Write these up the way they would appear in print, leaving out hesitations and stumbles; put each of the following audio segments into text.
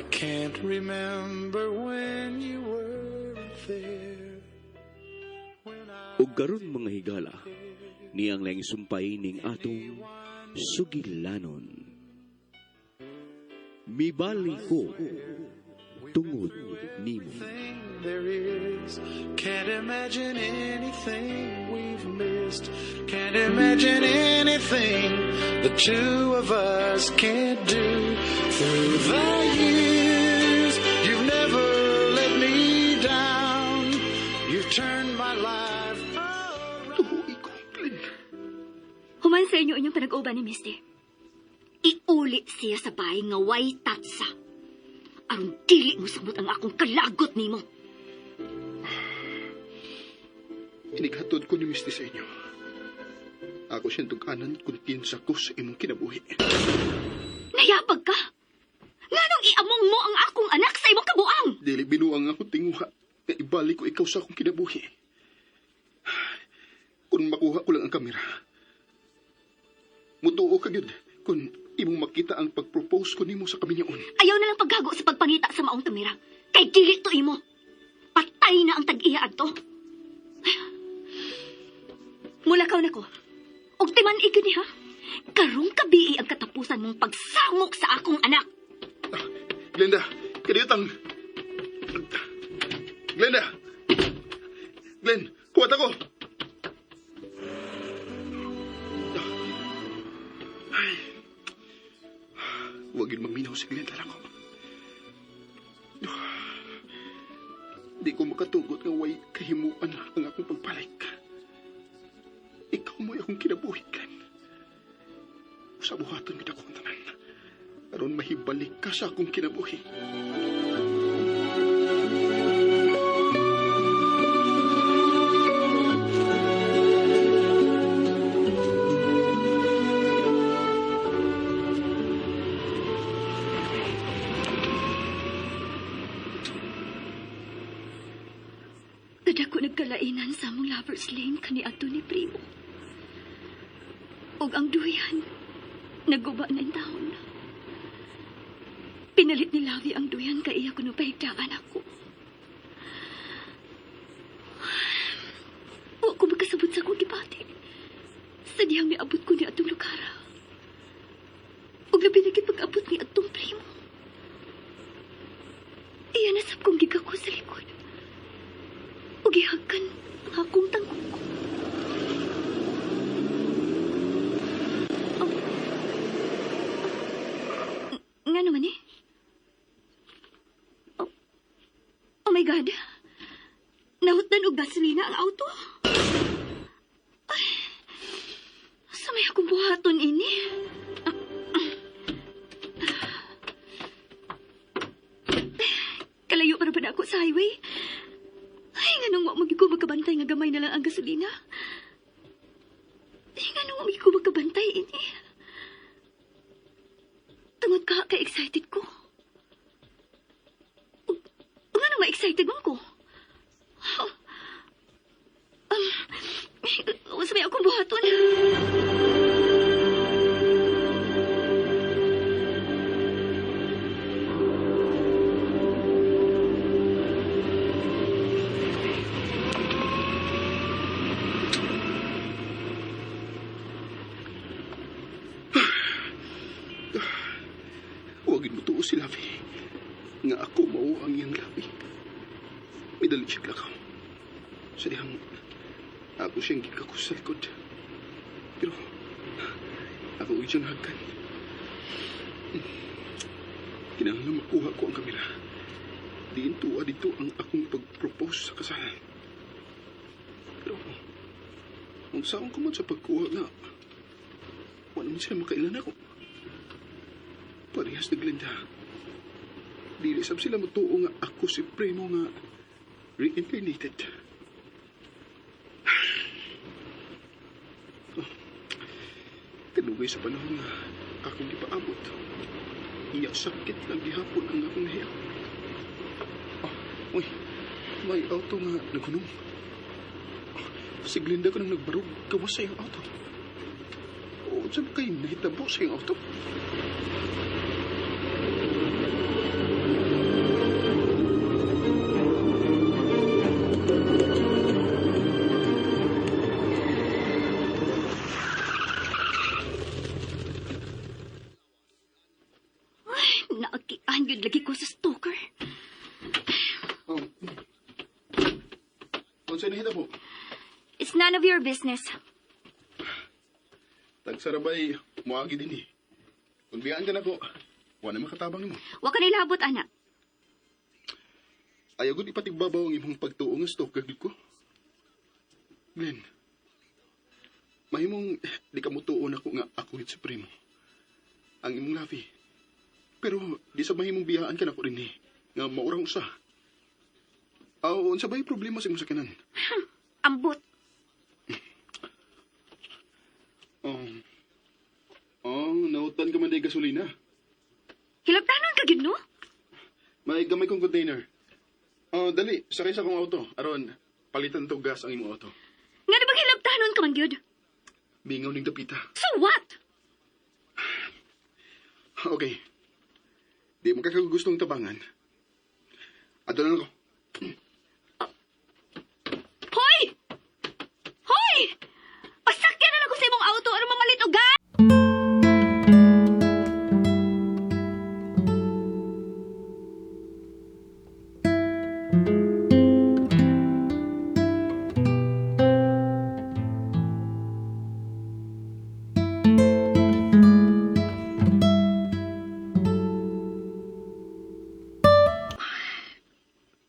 can't remember when you were there. Ug karon mga higala, niyang lang sumpay ning atong sugilanon. Mibali ko tungod nimo. There is, can't imagine anything we've missed. Can't imagine anything the two of us can't do. Through the years, you've never let me down. You've turned my life around. Human sa inyo inyong pinag-uban ni Misty. Iuli siya sa bahay nga way tatsa. Aron dili mo samot ang akong kalagot nimo. Inighatod ko ni Misty sa inyo. Ako siyang tuganan kung pinsa ko sa imong kinabuhi. Nayapag ka? Nganong iamong mo ang akong anak sa imong kabuang? Dili binuang ako tinguha na ibalik ko ikaw sa akong kinabuhi. Kung makuha ko lang ang kamera, mutuo ka yun kung imong makita ang pag-propose ko nimo sa kaminyaon. Ayaw na lang paggago sa pagpangita sa maong tumira. Kay dili to imo. Patay na ang tag-iya adto. Mulakaw na ko. Og timan igani ha. Karong kabii ang katapusan mong pagsangok sa akong anak. Glenda, kadiyotang. Glenda! Glenn, kuwat ako! Ay. Huwag yun maminaw si Glenda lang ako. Di ko makatugot nga way kahimuan ang akong pagpalik. Ikaw mo'y akong kinabuhi, Glenn. Sa buhaton kita kong tanan. Aron mahibalik ka sa akong kinabuhi. Kadako nagkalainan sa among lovers lane kani adto ni Primo. Og ang duyan, naguba na ang taon. Pinalit ni Lavi ang duyan kay iya kuno pahigdaan ako. Wa ko makasabot sa akong gibati. Sa diyang miabot ko ni atong lukara. Og labi na pag-abot ni atong Primo. Iya nasab kong gigako sa likod. Og ihagkan ang akong tangkong ko. Nga naman eh. Oh my God. Nahutdan og gasolina ang auto. Ay, sa may akong buhaton ini. Kalayo para pa ako sa highway. Ay, nga nung wag ko magkabantay nga gamay na lang ang gasolina. Ay, nga nung wag ko magkabantay ini. Tungod ka-excited ko. Nga nung ma-excited mo ko. Sabay akong buhaton. Huwagin mo tuo si Lavi. Nga ako mao ang iyang Lavi. May dali siya lakaw. Sa dihang ako siyang gikako sa likod. Pero ako siyang hagkan. Kinahanglan makuha ko ang kamera. Diin tuwa dito ang akong pag-propose sa kasalan. Pero kung saan ko man sa pagkuha nga, wala man siya makailan ako. Parehas na Glenda. Dili sab sila matuo nga ako si Primo nga reincarnated. Kanugay sa panahon nga akong ipaabot. Iya sakit lang gihapon ang akong nahiya. Uy, may auto nga nagunong. Si Glenda ka nang nagbarog gawas sa iyong auto. O, saan kayo nahitabo sa iyong auto? lagi ko sa stalker. Kung saan nahita po? It's none of your business. Tagsarabay, muagi din eh. Kung biyaan ka na ko, wala makatabang ni mo. Wa ka nilabot, anak. Ayaw ko ipatigbabaw ang imong pagtuo nga stalker ko. Glenn, mahimong di ka mo tuon ako nga ako hit si Primo. Ang imong labi. Pero di sa mahimong biyaan ka na ko rin eh. Nga maurang usa. Unsa ba'y problema sa imong sakyanan? Ambot. Nautan ka man day gasolina. Hilabtanon ka gid no? May gamay kong container. Dali, sakay sa akong auto. Aron, palitan to gas ang imong auto. Nga di bang hilabtanon ka man gyud? Bingaw ning dapita. So what? Okay. Di mo kakagustong tabangan. Ato na ako. Hoy! Hoy! Pasakyan na lang ko sa imong auto aron mamalit og gas!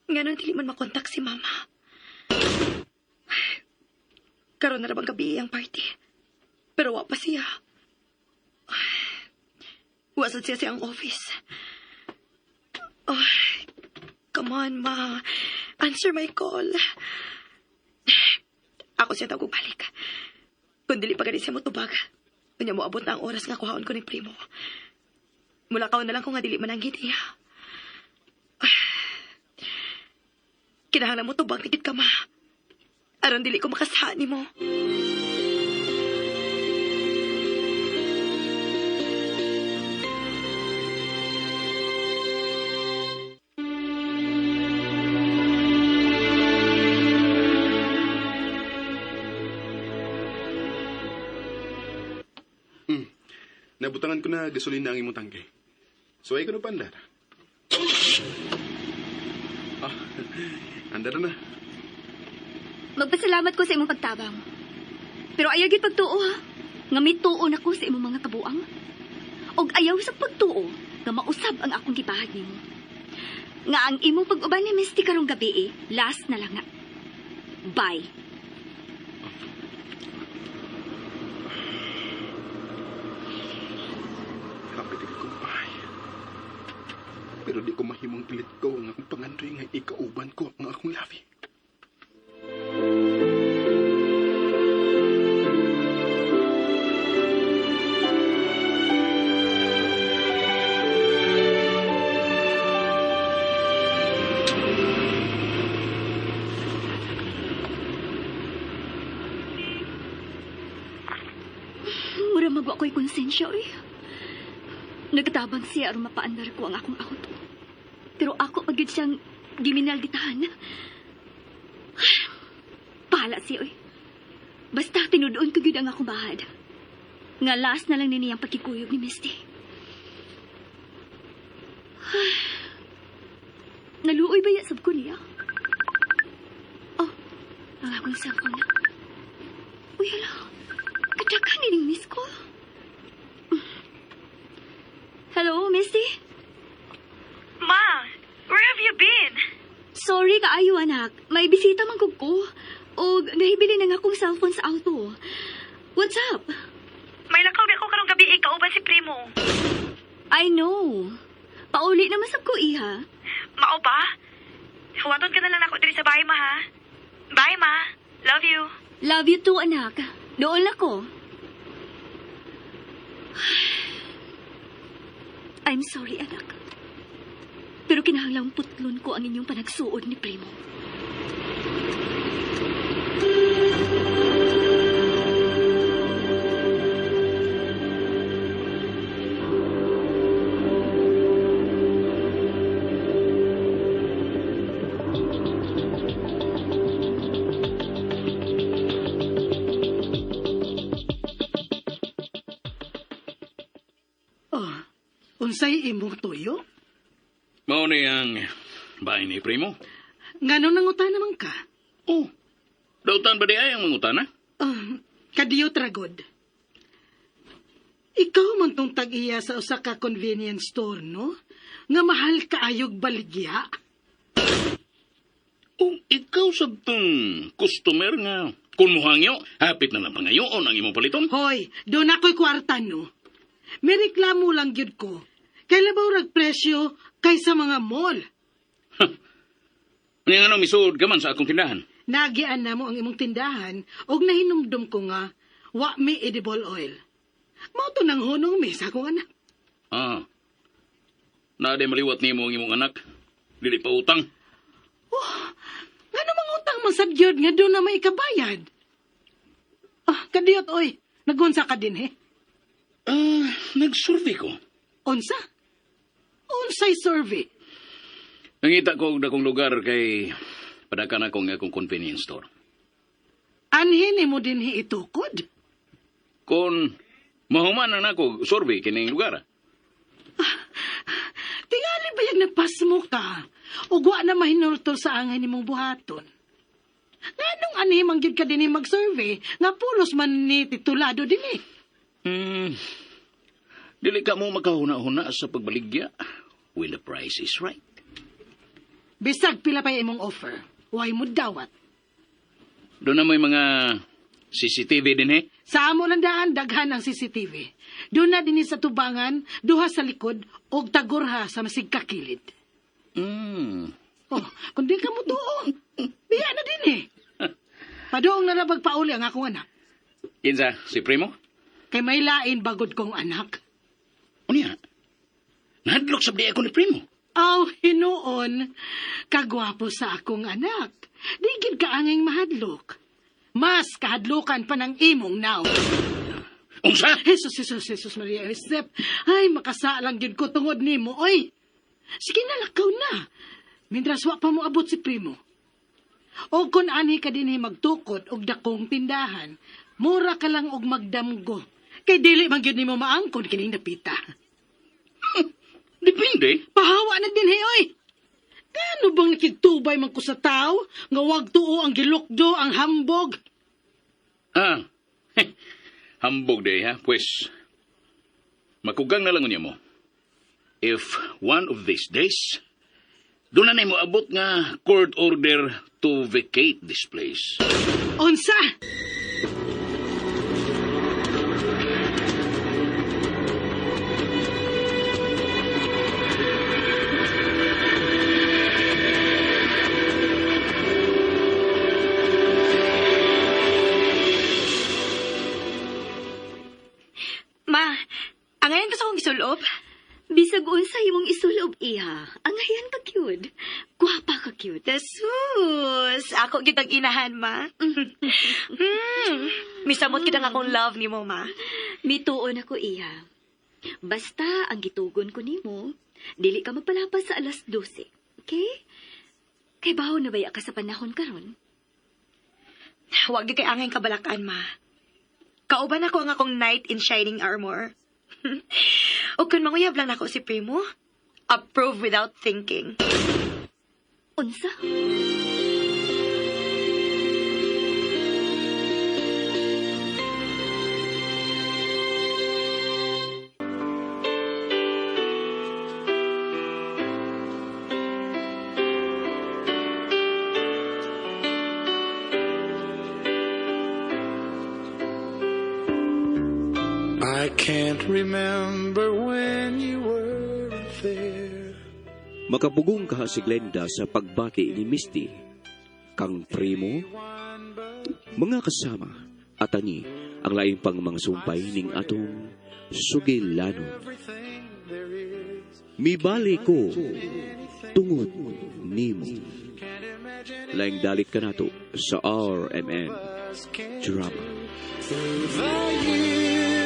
Nga dili man makontak si Mama. Karon na ra bang gabi ang party. Pero wa pa siya. Wasad siya siyang office. Oh, come on, Ma. Answer my call. Ako siya daw balik. Kung dili pa gani siya motubag, kanya mo abot na ang oras nga kuhaon ko ni Primo. Mulakaw na lang ko nga dili man ang gidi. Kinahanglan mo tubag tigit ka, Ma. Aron dili ko makasahan ni mo. Nabutangan ko na gasolina ang imong tangke. So ay ko na pandar. Andar na. Magpasalamat ko sa imong pagtabang. Pero ayaw gid pagtuo ha. Nga mituon ako sa imong mga kabuang. Og ayaw sa pagtuo nga mausab ang akong gibahag nimo. Nga ang imong pag-uban ni Misty karong gabi last na lang nga. Bye. Kapitig ko ay. Pero di ko mahimong pilit ko ang akong pangandoy nga ikauban ko ang akong labi. Mura magwa ko'y konsensya Nagtabang siya aron mapaandar ko ang akong auto. Pero ako pagid siyang giminalditahan. Pahala siya Basta tinudoon ko gid ang akong bahad. Nga last na lang ni niyang pagkikuyog ni Misty. Naluoy ba yasab ko niya? Oh, ang akong cellphone na. Uy, hala. Kadakan nining miss ko. Hello, Misty? Ma, where have you been? Sorry kaayo, anak. May bisita man ko. O nahibili na nga akong cellphone sa auto. What's up? May lakaw na ako karong gabi kauban si Primo. I know. Pauli naman sab ko, iha. Mao ba? Huwaton ka na lang ako diri sa bahay, Ma, ha? Bye, Ma. Love you. Love you too, anak. Doon ako. I'm sorry, anak. Pero kinahanglang putlon ko ang inyong panagsuod ni Primo. Unsay imong tuyo? Mao ni ang bahay ni Primo. Ngano nangutan naman ka? Oh, dautan ba di ay ang mangutana? Kadiyot ragod. Ikaw man tong tag-iya sa usa ka convenience store, no? Nga mahal kaayog baligya. Oh, ikaw sabtong customer nga. Kung muhangyo, hapit na lang pangayoon ang imong paliton. Hoy, doon ako'y kwarta, no? May reklamo lang yun ko. Kailan rag presyo kaysa mga mall? Ano nga misud ka man sa akong tindahan? Nagian na mo ang imong tindahan og nahinumdum ko nga wa may edible oil. Mao to nang hunong mi sa akong anak. Ah, naaday maliwat ni mo ang imong anak. Dili pa utang. Ngano mangutang man sad gyud nga doon na may ikabayad? Kadiyot oy, nagunsa ka din Nag-survey ko. Unsa? Unsay survey? Nangita ko og dakong lugar kay padakan ako nga akong convenience store. Anhin mo din itukod? Kung mahuman na ako survey kining lugar. Tingali ba yung napasmo ka? O wa na mahinultol sa angay ni mong buhaton? Nganong animang gyud ka din mag-survey nga pulos man ni titulado din Dili ka mo makahuna-huna sa pagbaligya when the price is right. Bisag pila pa imong offer. Way mo dawat. Doon na may mga CCTV din Sa amo lang daan, daghan ang CCTV. Doon na din sa tubangan, duha sa likod, o tagorha sa masig kakilid. Kung di ka mo doon, biya na din Padoong na nabagpauli ang akong anak. Kinsa, si Primo? Kay may lain bagod kong anak. Unya, nahadlok sa ako ni Primo. Hinuon, kagwapo sa akong anak. Digid ka anging mahadlok. Mas kahadlukan pa ng imong now. Unsa? Jesus Maria Josep. Ay, makasalang yun ko tungod ni mo. Oy, sige na, lakaw na. Mintras wa pa mo abot si Primo. O kung ani ka din magtukod og dakong tindahan, mura ka lang og magdamgo. Kay dili man gyud nimo maangkon kining napita. Depende. Pahawa na din oy. Kano bang nakigtubay man ko sa tao nga wag tuo ang gilukdo ang hambog? Hambog day ha. Pues, makugang na lang niya mo. If one of these days, doon na mo abot nga court order to vacate this place. Unsa? Ma, angayan ka sa akong gisulob? Bisag unsa imong isulob iha. Angayan ka cute. Gwapa ka cute. Jesus, ako kitang inahan, ma. Misamot kitang akong love ni mo, ma. Mituon ako iha. Basta ang gitugon ko nimo, dili ka magpalapas sa alas 12. Okay? Kay baho na baya ka sa panahon karon? Huwag di kay angay kabalakan, ma. Kauban ako ang akong knight in shining armor. O kung manguyab lang ako si Primo, approve without thinking. Unsa? I can't remember when you were there. Makapugong kaha si Glenda sa pagbati ni Misty, kang Primo, mga kasama, at ani ang laing pang mga sumpay ning atong sugilanon. Mibali ko tungod nimo. Laing dalit ka nato sa RMN Drama. Through the